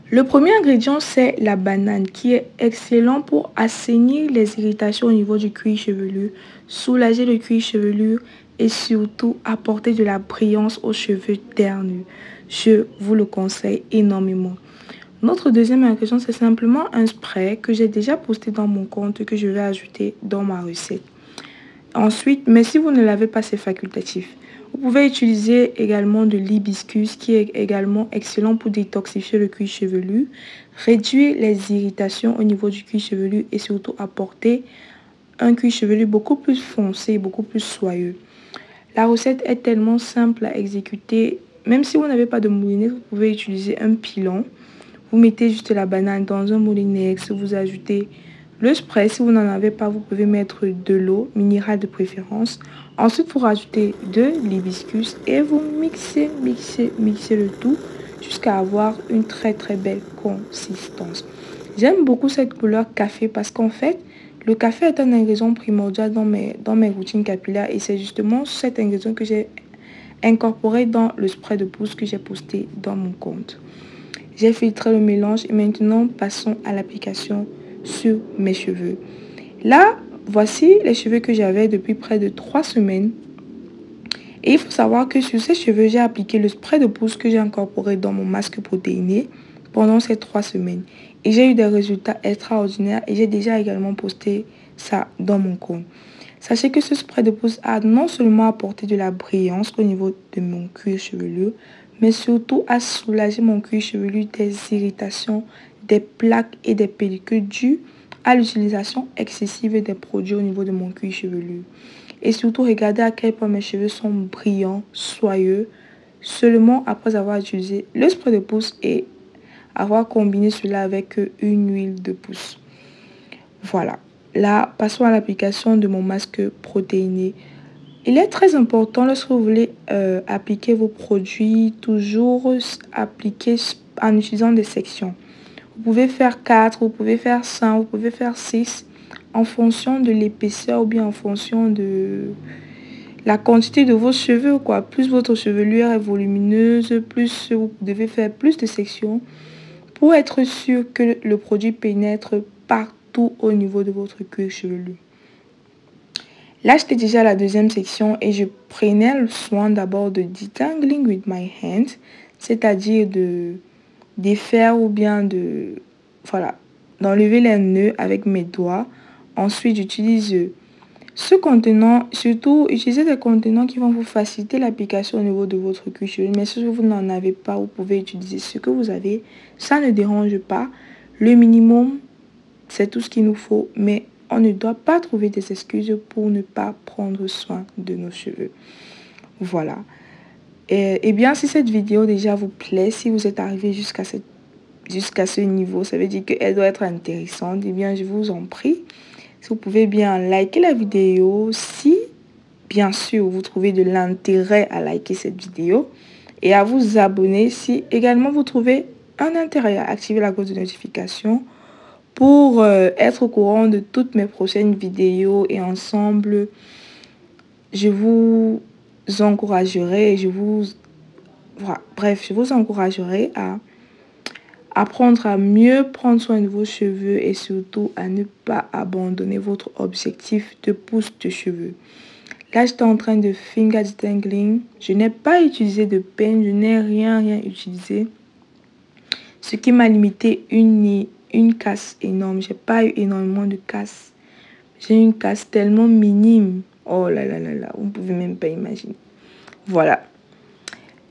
Le premier ingrédient, c'est la banane qui est excellent pour assainir les irritations au niveau du cuir chevelu, soulager le cuir chevelu et surtout apporter de la brillance aux cheveux ternus. Je vous le conseille énormément. Notre deuxième ingrédient, c'est simplement un spray que j'ai déjà posté dans mon compte que je vais ajouter dans ma recette. Ensuite, mais si vous ne l'avez pas, c'est facultatif. Vous pouvez utiliser également de l'hibiscus qui est également excellent pour détoxifier le cuir chevelu, réduire les irritations au niveau du cuir chevelu et surtout apporter un cuir chevelu beaucoup plus foncé, beaucoup plus soyeux. La recette est tellement simple à exécuter. Même si vous n'avez pas de moulinex, vous pouvez utiliser un pilon. Vous mettez juste la banane dans un moulinex, vous ajoutez le spray. Si vous n'en avez pas, vous pouvez mettre de l'eau minérale de préférence. Ensuite, vous rajoutez de l'hibiscus et vous mixez le tout jusqu'à avoir une très belle consistance. J'aime beaucoup cette couleur café parce qu'en fait, le café est un ingrédient primordial dans mes routines capillaires et c'est justement cet ingrédient que j'ai incorporé dans le spray de pousse que j'ai posté dans mon compte. J'ai filtré le mélange et maintenant passons à l'application sur mes cheveux. Là, voici les cheveux que j'avais depuis près de 3 semaines. Et il faut savoir que sur ces cheveux, j'ai appliqué le spray de pousse que j'ai incorporé dans mon masque protéiné pendant ces 3 semaines. Et j'ai eu des résultats extraordinaires et j'ai déjà également posté ça dans mon compte. Sachez que ce spray de pousse a non seulement apporté de la brillance au niveau de mon cuir chevelu, mais surtout à soulager mon cuir chevelu des irritations, des plaques et des pellicules dues à l'utilisation excessive des produits au niveau de mon cuir chevelu. Et surtout, regardez à quel point mes cheveux sont brillants, soyeux, seulement après avoir utilisé le spray de pousse et avoir combiné cela avec une huile de pousse. Voilà. Là, passons à l'application de mon masque protéiné. Il est très important lorsque vous voulez appliquer vos produits, toujours appliquer en utilisant des sections. Vous pouvez faire 4, vous pouvez faire 5, vous pouvez faire 6 en fonction de l'épaisseur ou bien en fonction de la quantité de vos cheveux, quoi. Plus votre chevelure est volumineuse, plus vous devez faire plus de sections pour être sûr que le produit pénètre partout au niveau de votre cuir chevelu. Là, j'étais déjà à la deuxième section et je prenais le soin d'abord de detangling with my hands, c'est-à-dire de défaire ou bien d'enlever les nœuds avec mes doigts. Ensuite, j'utilise ce contenant, surtout utilisez des contenants qui vont vous faciliter l'application au niveau de votre cuir chevelu. Mais si vous n'en avez pas, vous pouvez utiliser ce que vous avez. Ça ne dérange pas. Le minimum, c'est tout ce qu'il nous faut, mais on ne doit pas trouver des excuses pour ne pas prendre soin de nos cheveux. Voilà. Et bien, si cette vidéo déjà vous plaît, si vous êtes arrivé jusqu'à ce niveau, ça veut dire qu'elle doit être intéressante. Et bien, je vous en prie, si vous pouvez bien liker la vidéo, si bien sûr vous trouvez de l'intérêt à liker cette vidéo et à vous abonner si également vous trouvez un intérêt à activer la cloche de notification pour être au courant de toutes mes prochaines vidéos et ensemble, je vous encouragerai et je vous encouragerai à apprendre à mieux prendre soin de vos cheveux et surtout à ne pas abandonner votre objectif de pousse de cheveux. Là, j'étais en train de finger detangling. Je n'ai pas utilisé de peigne, je n'ai rien utilisé. Ce qui m'a limité une casse énorme. J'ai pas eu énormément de casse. J'ai une casse tellement minime. Oh là là là là, vous ne pouvez même pas imaginer. Voilà.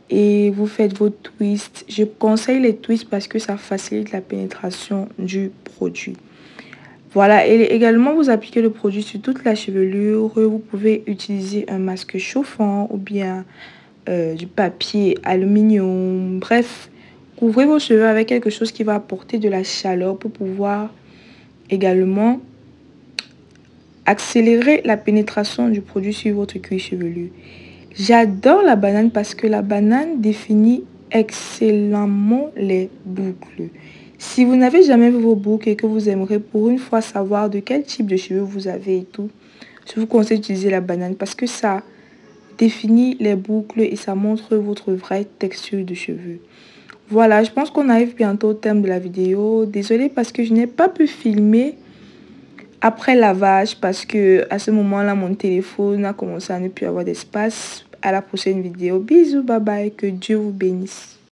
Et vous faites vos twists. Je conseille les twists parce que ça facilite la pénétration du produit. Voilà, et également vous appliquez le produit sur toute la chevelure. Vous pouvez utiliser un masque chauffant ou bien du papier aluminium. Bref, couvrez vos cheveux avec quelque chose qui va apporter de la chaleur pour pouvoir également accélérer la pénétration du produit sur votre cuir chevelu. J'adore la banane parce que la banane définit excellemment les boucles. Si vous n'avez jamais vu vos boucles et que vous aimeriez pour une fois savoir de quel type de cheveux vous avez et tout, je vous conseille d'utiliser la banane parce que ça définit les boucles et ça montre votre vraie texture de cheveux. Voilà, je pense qu'on arrive bientôt au terme de la vidéo. Désolée parce que je n'ai pas pu filmer après lavage parce que à ce moment-là, mon téléphone a commencé à ne plus avoir d'espace. À la prochaine vidéo. Bisous, bye bye. Que Dieu vous bénisse.